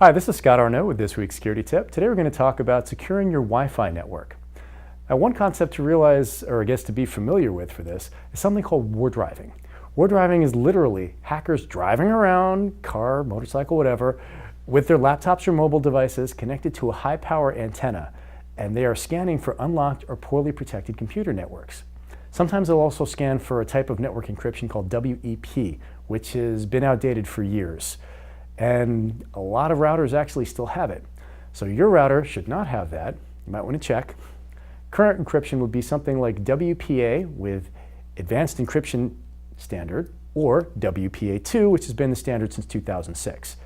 Hi, this is Scott Arnaud with this week's security tip. Today we're going to talk about securing your Wi-Fi network. Now, one concept to realize, or I guess to be familiar with for this, is something called war driving. War driving is literally hackers driving around, car, motorcycle, whatever, with their laptops or mobile devices connected to a high-power antenna, and they are scanning for unlocked or poorly protected computer networks. Sometimes they'll also scan for a type of network encryption called WEP, which has been outdated for years. And a lot of routers actually still have it. So your router should not have that. You might want to check. Current encryption would be something like WPA with Advanced Encryption Standard, or WPA2, which has been the standard since 2006.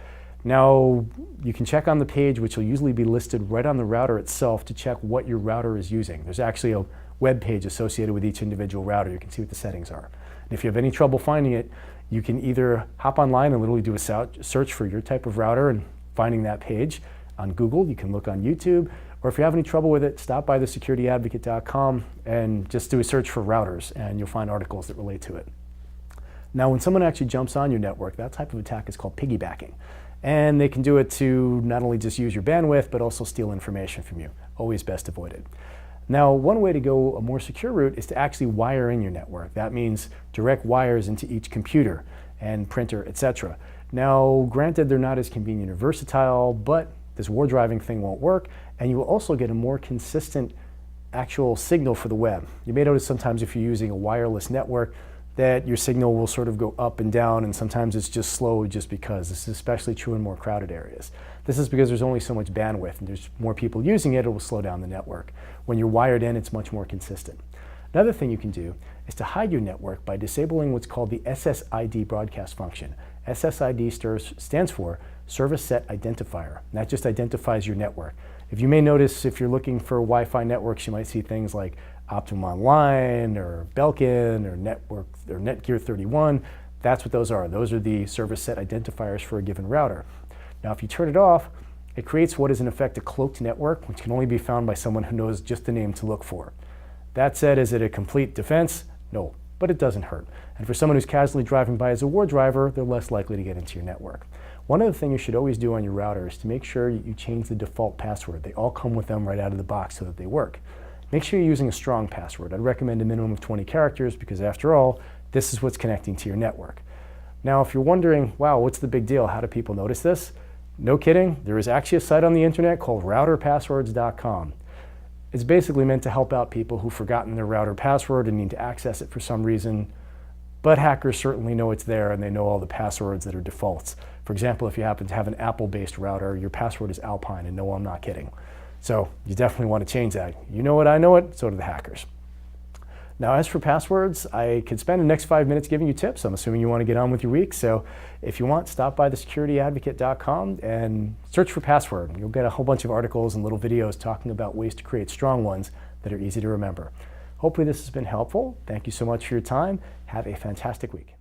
Now, you can check on the page, which will usually be listed right on the router itself, to check what your router is using. There's actually a web page associated with each individual router. You can see what the settings are. And if you have any trouble finding it, you can either hop online and literally do a search for your type of router and finding that page on Google. You can look on YouTube, or if you have any trouble with it, stop by thesecurityadvocate.com and just do a search for routers, and you'll find articles that relate to it. Now, when someone actually jumps on your network, that type of attack is called piggybacking. And they can do it to not only just use your bandwidth, but also steal information from you. Always best avoided. Now, one way to go a more secure route is to actually wire in your network. That means direct wires into each computer and printer, etc. Now, granted, they're not as convenient or versatile, but this war driving thing won't work, and you will also get a more consistent actual signal for the web. You may notice sometimes if you're using a wireless network that your signal will sort of go up and down, and sometimes it's just slow just because. This is especially true in more crowded areas. This is because there's only so much bandwidth, and there's more people using it, it will slow down the network. When you're wired in, it's much more consistent. Another thing you can do is to hide your network by disabling what's called the SSID broadcast function. SSID stands for Service Set Identifier, and that just identifies your network. If you may notice, if you're looking for Wi-Fi networks, you might see things like Optimum Online or Belkin or Netgear 31. That's what those are. Those are the service set identifiers for a given router. Now, if you turn it off, it creates what is in effect a cloaked network, which can only be found by someone who knows just the name to look for. That said, is it a complete defense? No, but it doesn't hurt. And for someone who's casually driving by as a war driver, they're less likely to get into your network. One other thing you should always do on your router is to make sure you change the default password. They all come with them right out of the box so that they work. Make sure you're using a strong password. I'd recommend a minimum of 20 characters because, after all, this is what's connecting to your network. Now, if you're wondering, wow, what's the big deal? How do people notice this? No kidding. There is actually a site on the internet called routerpasswords.com. It's basically meant to help out people who've forgotten their router password and need to access it for some reason. But hackers certainly know it's there, and they know all the passwords that are defaults. For example, if you happen to have an Apple-based router, your password is Alpine, and no, I'm not kidding. So you definitely want to change that. You know it, I know it, so do the hackers. Now, as for passwords, I could spend the next 5 minutes giving you tips. I'm assuming you want to get on with your week. So if you want, stop by thesecurityadvocate.com and search for password. You'll get a whole bunch of articles and little videos talking about ways to create strong ones that are easy to remember. Hopefully this has been helpful. Thank you so much for your time. Have a fantastic week.